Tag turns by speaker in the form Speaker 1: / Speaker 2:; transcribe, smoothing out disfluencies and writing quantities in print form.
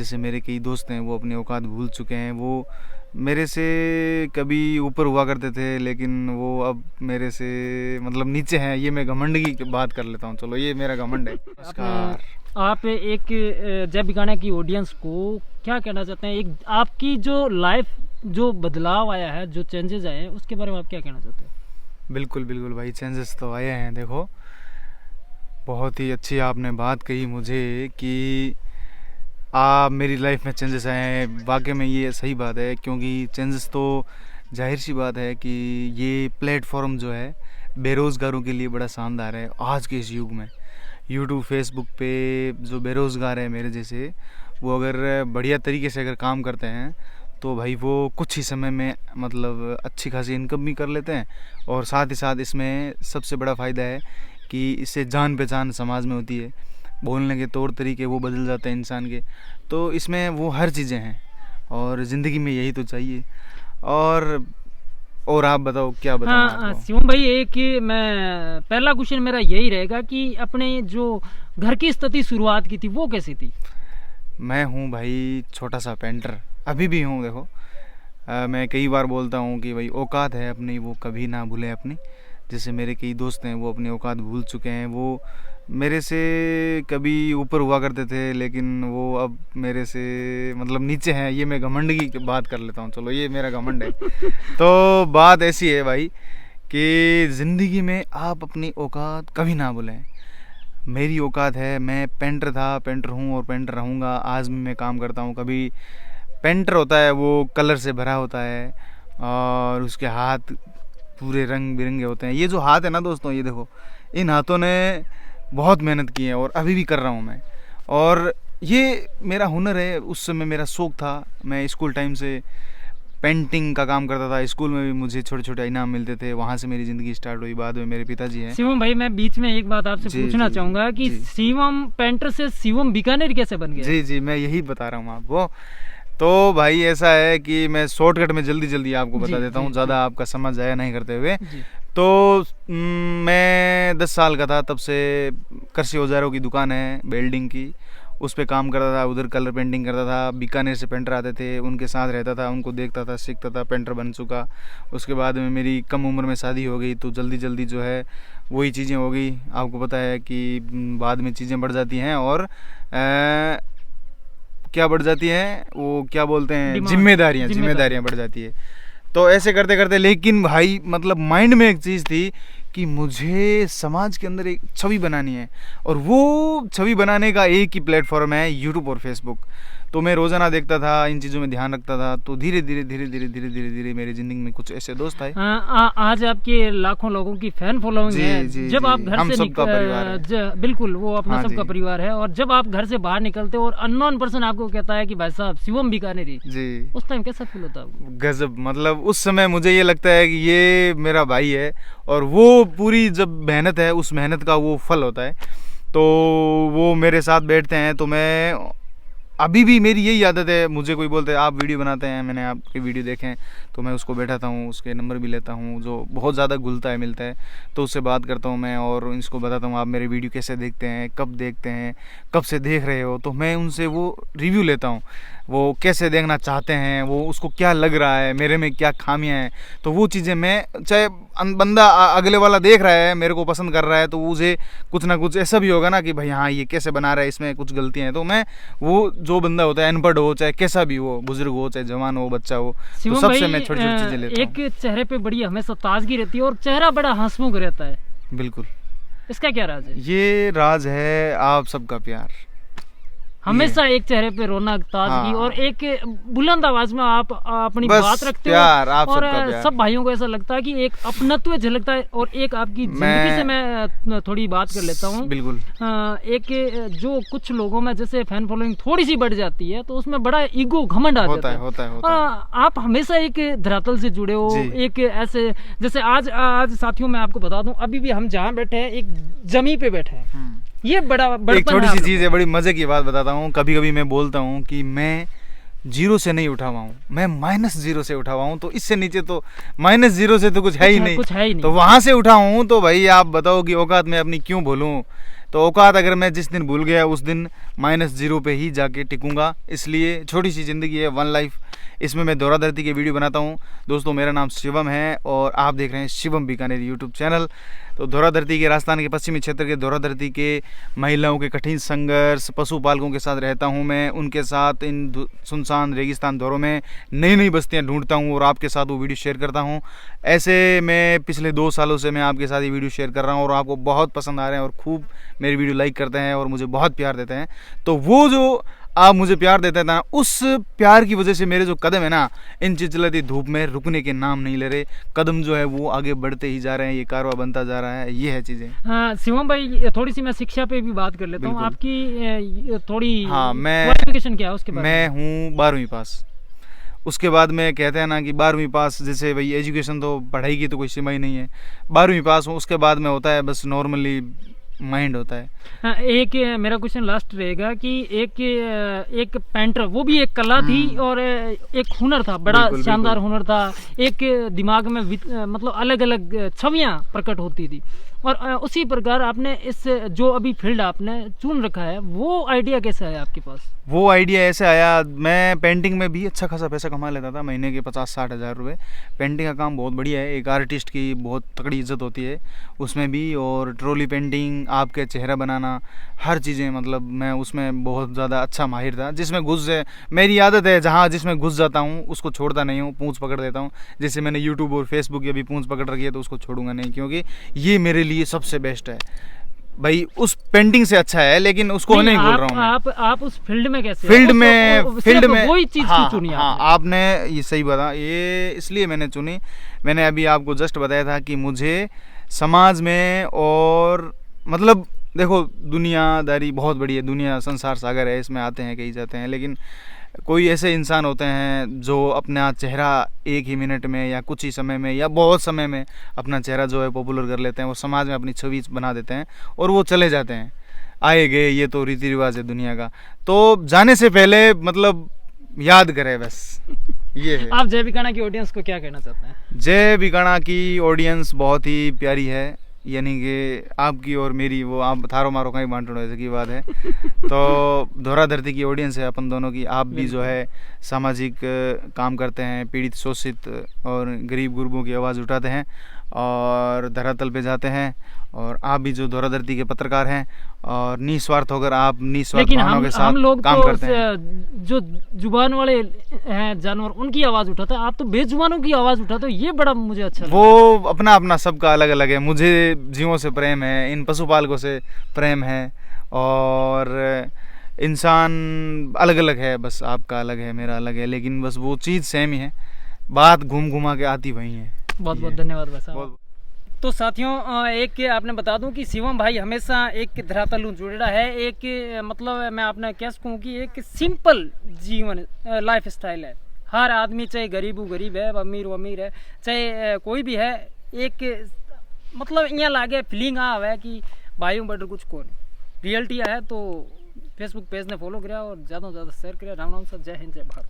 Speaker 1: जैसे मेरे कई दोस्त हैं वो अपनी औकात भूल चुके हैं। वो मेरे से कभी ऊपर हुआ करते थे, लेकिन वो अब मेरे से मतलब नीचे हैं। ये मैं घमंड की बात कर लेता हूँ, चलो ये मेरा घमंड है। नमस्कार।
Speaker 2: आप एक जय बिकाना की ऑडियंस को क्या कहना चाहते हैं? एक आपकी जो लाइफ जो बदलाव आया है, जो चेंजेस आए हैं, उसके बारे में आप क्या कहना चाहते हैं?
Speaker 1: बिल्कुल बिल्कुल भाई, चेंजेस तो आए हैं। देखो, बहुत ही अच्छी आपने बात कही मुझे कि मेरी लाइफ में चेंजेस आए हैं। वाकई में ये सही बात है, क्योंकि चेंजेस तो जाहिर सी बात है कि ये प्लेटफॉर्म जो है बेरोज़गारों के लिए बड़ा शानदार है आज के इस युग में। यूट्यूब फेसबुक पे जो बेरोज़गार है मेरे जैसे, वो अगर बढ़िया तरीके से अगर काम करते हैं तो भाई वो कुछ ही समय में मतलब अच्छी खासी इनकम भी कर लेते हैं। और साथ ही साथ इसमें सबसे बड़ा फ़ायदा है कि इससे जान पहचान समाज में होती है, बोलने के तौर तरीके वो बदल जाते हैं इंसान के। तो इसमें वो हर चीज़ें हैं और ज़िंदगी में यही तो चाहिए। और आप बताओ, क्या बताऊं आपको?
Speaker 2: शिवम भाई, एक मैं पहला क्वेश्चन मेरा यही रहेगा कि अपने जो घर की स्थिति शुरुआत की थी वो कैसी थी?
Speaker 1: मैं हूँ भाई छोटा सा पेंटर, अभी भी हूँ। देखो, मैं कई बार बोलता हूँ कि भाई औकात है अपनी वो कभी ना भूलें अपनी। जैसे मेरे कई दोस्त हैं वो अपनी औकात भूल चुके हैं। वो मेरे से कभी ऊपर हुआ करते थे, लेकिन वो अब मेरे से मतलब नीचे हैं। ये मैं घमंड की बात कर लेता हूँ, चलो ये मेरा घमंड है। तो बात ऐसी है भाई कि ज़िंदगी में आप अपनी औकात कभी ना भूलें। मेरी औकात है, मैं पेंटर था, पेंटर हूँ और पेंटर रहूँगा। आज भी मैं काम करता हूँ। कभी पेंटर होता है वो कलर से भरा होता है और उसके हाथ पूरे रंग बिरंगे होते हैं। ये जो हाथ है ना दोस्तों, ये देखो, इन हाथों ने बहुत मेहनत की है और अभी भी कर रहा हूँ मैं। और ये मेरा हुनर है, उस समय मेरा शौक़ था। मैं स्कूल टाइम से पेंटिंग का काम करता था। स्कूल में भी मुझे छोटे छोटे इनाम मिलते थे, वहाँ से मेरी ज़िंदगी स्टार्ट हुई। बाद में मेरे पिताजी हैं।
Speaker 2: शिवम भाई, मैं बीच में एक बात आपसे पूछना चाहूँगा कि शिवम पेंटर से शिवम बीकानेर कैसे बन गया?
Speaker 1: जी जी, मैं यही बता रहा हूँ आपको। तो भाई ऐसा है कि मैं शॉर्टकट में जल्दी आपको बता देता हूँ, ज़्यादा आपका समझ ज़ाया नहीं करते हुए। तो मैं 10 साल का था, तब से कृषि औजारों की दुकान है वेल्डिंग की, उस पे काम करता था। उधर कलर पेंटिंग करता था। बीकानेर से पेंटर आते थे, उनके साथ रहता था, उनको देखता था, सीखता था, पेंटर बन चुका। उसके बाद में मेरी कम उम्र में शादी हो गई, तो जल्दी जो है वही चीज़ें हो गई। आपको पता है कि बाद में चीज़ें बढ़ जाती हैं और क्या बढ़ जाती हैं, वो क्या बोलते हैं, जिम्मेदारियाँ बढ़ जाती है। तो ऐसे करते करते, लेकिन भाई मतलब माइंड में एक चीज़ थी कि मुझे समाज के अंदर एक छवि बनानी है, और वो छवि बनाने का एक ही प्लेटफॉर्म है यूट्यूब और फेसबुक। तो मैं रोज़ाना देखता था, इन चीज़ों में ध्यान रखता था। तो धीरे धीरे मेरी ज़िंदगी में कुछ ऐसे दोस्त आए।
Speaker 2: आज आपके लाखों लोगों की फैन फॉलोइंग है। जब आप घर से
Speaker 1: सबका परिवार है।
Speaker 2: बिल्कुल, वो अपना सबका परिवार है। और जब आप घर से बाहर निकलते हो और अननोन पर्सन आपको कहता है कि भाई साहब शिवम बीकानेरी जी, उस टाइम कैसा फील होता है?
Speaker 1: गजब, मतलब उस समय मुझे ये लगता है कि ये मेरा भाई है, और वो पूरी जब मेहनत है, उस मेहनत का वो फल होता है। तो वो मेरे साथ बैठते हैं, तो मैं अभी भी मेरी यही आदत है। मुझे कोई बोलते हैं आप वीडियो बनाते हैं, मैंने आपके वीडियो देखे हैं, तो मैं उसको बैठाता हूँ, उसके नंबर भी लेता हूँ। जो बहुत ज़्यादा घुलता है मिलता है, तो उससे बात करता हूँ मैं, और इसको बताता हूँ आप मेरे वीडियो कैसे देखते हैं, कब देखते हैं, कब से देख रहे हो। तो मैं उनसे वो रिव्यू लेता हूँ, वो कैसे देखना चाहते हैं, वो उसको क्या लग रहा है, मेरे में क्या खामियां हैं। तो वो चीज़ें मैं, चाहे बंदा अगले वाला देख रहा है, मेरे को पसंद कर रहा है, तो उसे कुछ ना कुछ ऐसा भी होगा ना कि भाई हाँ ये कैसे बना रहा है, इसमें कुछ गलतियाँ हैं। तो मैं वो जो बंदा होता है, अनपढ़ हो चाहे कैसा भी हो, बुजुर्ग हो चाहे जवान हो, बच्चा हो, तो सबसे मैं छोटी छोटी चीज़ें लेता हूँ।
Speaker 2: एक चेहरे पे बड़ी हमेशा ताजगी रहती है और चेहरा बड़ा हंसमुख रहता है।
Speaker 1: बिल्कुल,
Speaker 2: इसका क्या राज है?
Speaker 1: ये राज है आप सबका प्यार।
Speaker 2: हमेशा एक चेहरे पे रौनक, ताजगी, और एक बुलंद आवाज में आप अपनी बात रखते हो, और सब भाइयों को ऐसा लगता है कि एक अपनत्व झलकता है। और एक आपकी जिंदगी से मैं थोड़ी बात कर लेता हूँ।
Speaker 1: बिल्कुल।
Speaker 2: एक जो कुछ लोगों में जैसे फैन फॉलोइंग थोड़ी सी बढ़ जाती है, तो उसमें बड़ा ईगो, घमंड आ जाता है। आप हमेशा एक धरातल से जुड़े हो, एक ऐसे जैसे आज साथियों मैं आपको बता दूं, अभी भी हम जहाँ बैठे हैं एक जमी पे बैठे हैं। ये बड़ा एक
Speaker 1: छोटी सी चीज़ है, बड़ी मजे की बात बताता हूँ। कभी कभी मैं बोलता हूँ कि मैं जीरो से नहीं उठा हुआ हूँ, मैं -0 से उठा हुआ हूँ। तो इससे नीचे तो -0 से तो कुछ है ही नहीं, तो वहां से उठा हूँ। तो भाई आप बताओ कि औकात में अपनी क्यों बोलूँ। तो औकात अगर मैं जिस दिन भूल गया उस दिन -0 पे ही जाके टिकूंगा। इसलिए छोटी सी ज़िंदगी है, वन लाइफ, इसमें मैं दोहरा धरती के वीडियो बनाता हूँ। दोस्तों मेरा नाम शिवम है और आप देख रहे हैं शिवम बीकानेर यूट्यूब चैनल। तो दोहरा धरती के राजस्थान के पश्चिमी क्षेत्र के दोहरा धरती के महिलाओं के कठिन संघर्ष, पशुपालकों के साथ रहता हूं मैं, उनके साथ इन सुनसान रेगिस्तान दौरों में नई नई बस्तियां ढूंढता हूं और आपके साथ वो वीडियो शेयर करता हूं। ऐसे मैं पिछले 2 सालों से मैं आपके साथ ये वीडियो शेयर कर रहा हूं और आपको बहुत पसंद आ रहे हैं और खूब मेरी वीडियो लाइक करते हैं और मुझे बहुत प्यार देते हैं। तो वो जो आप मुझे प्यार देते हैं ना, उस प्यार की वजह से मेरे जो कदम है ना, इन चिलचिलाती धूप में रुकने के नाम नहीं ले रहे। कदम जो है वो आगे बढ़ते ही जा रहे हैं, ये कारवा बनता जा रहा है। ये है चीज़ें।
Speaker 2: हाँ शिवम भाई, थोड़ी सी मैं शिक्षा पे भी बात कर लेता हूँ। आपकी थोड़ी क्वालिफिकेशन क्या है उसके बारे में?
Speaker 1: मैं हूँ 12वीं पास। उसके बाद में कहते हैं ना कि 12वीं पास, जैसे भाई एजुकेशन तो पढ़ाई की तो कोई सीमा ही नहीं है। 12वीं पास हूँ, उसके बाद में होता है बस नॉर्मली माइंड होता है।
Speaker 2: हाँ, एक मेरा क्वेश्चन लास्ट रहेगा कि एक पेंटर, वो भी एक कला थी और एक हुनर था, बड़ा शानदार हुनर था। एक दिमाग में मतलब अलग अलग छवियां प्रकट होती थी और उसी प्रकार आपने इस जो अभी फील्ड आपने चुन रखा है, वो आइडिया कैसे आया आपके पास?
Speaker 1: वो आइडिया ऐसे आया, मैं पेंटिंग में भी अच्छा खासा पैसा कमा लेता था, महीने के 50-60 हज़ार रुपये। पेंटिंग का काम बहुत बढ़िया है, एक आर्टिस्ट की बहुत तगड़ी इज्जत होती है उसमें भी। और ट्रॉली पेंटिंग, आपके चेहरा बनाना, हर चीज़ें, मतलब मैं उसमें बहुत ज़्यादा अच्छा माहिर था। जिसमें घुस जाए, मेरी आदत है जहाँ जिसमें घुस जाता हूँ उसको छोड़ता नहीं हूँ, पूंछ पकड़ देता हूँ। जैसे मैंने यूट्यूब और फेसबुक की अभी पूंछ पकड़ रखी है तो उसको छोड़ूंगा नहीं, क्योंकि ये मेरे लिए सबसे बेस्ट है भाई। उस पेंटिंग से अच्छा है, लेकिन उसको नहीं बोल रहा हूँ। आप
Speaker 2: उस फील्ड में कैसे?
Speaker 1: फील्ड में
Speaker 2: वही चीज क्यों चुनी?
Speaker 1: हाँ, आपने ये सही बता, ये इसलिए मैंने चुनी। मैंने अभी आपको जस्ट बताया था कि मुझे समाज में, और मतलब देखो दुनियादारी बहुत बड़ी है, दुनिया संसार सागर है, इसमें आते हैं कहीं जाते हैं, लेकिन कोई ऐसे इंसान होते हैं जो अपना चेहरा एक ही मिनट में या कुछ ही समय में या बहुत समय में अपना चेहरा जो है पॉपुलर कर लेते हैं, वो समाज में अपनी छवि बना देते हैं और वो चले जाते हैं, आए गए, ये तो रीति रिवाज है दुनिया का। तो जाने से पहले मतलब याद करें बस, ये है।
Speaker 2: आप जय बीकाणा की ऑडियंस को क्या कहना चाहते हैं?
Speaker 1: जय बीकाणा की ऑडियंस बहुत ही प्यारी है, यानी कि आपकी और मेरी, वो आप थारो मारो कहीं बांटो ऐसे की बात है। तो दोहरा धरती की ऑडियंस है अपन दोनों की। आप भी जो है सामाजिक काम करते हैं, पीड़ित शोषित और गरीब गुरबों की आवाज़ उठाते हैं और धरातल पे जाते हैं, और आप भी जो दोहरा धरती के पत्रकार हैं और निस्वार्थ होकर आप निस्वार्थ भावनाओं के साथ काम करते हैं।
Speaker 2: जो जुबान वाले हैं जानवर, उनकी आवाज़ उठाते हैं, आप तो बेजुबानों की आवाज़ उठाते हो, ये बड़ा मुझे अच्छा लगता है।
Speaker 1: वो अपना अपना सबका अलग अलग है। मुझे जीवों से प्रेम है, इन पशुपालकों से प्रेम है, और इंसान अलग अलग है, बस आपका अलग है, मेरा अलग है, लेकिन बस वो चीज़ सेम ही है, बात घूम घुमा के आती वही है।
Speaker 2: बहुत बहुत धन्यवाद भाई। तो साथियों, एक आपने बता दूं कि शिवम भाई हमेशा एक धरातल जुड़ा है। एक मतलब मैं आपने क्या कहूँ कि एक सिंपल जीवन लाइफ स्टाइल है। हर आदमी, चाहे गरीब है, अमीर है, चाहे कोई भी है, एक मतलब यहाँ लागे फीलिंग है कि भाइयों बटर कुछ कौन रियलिटी है। तो फेसबुक पेज ने फॉलो करा और ज़्यादा से ज़्यादा शेयर करा। राम राम सर, जय हिंद, जय भारत।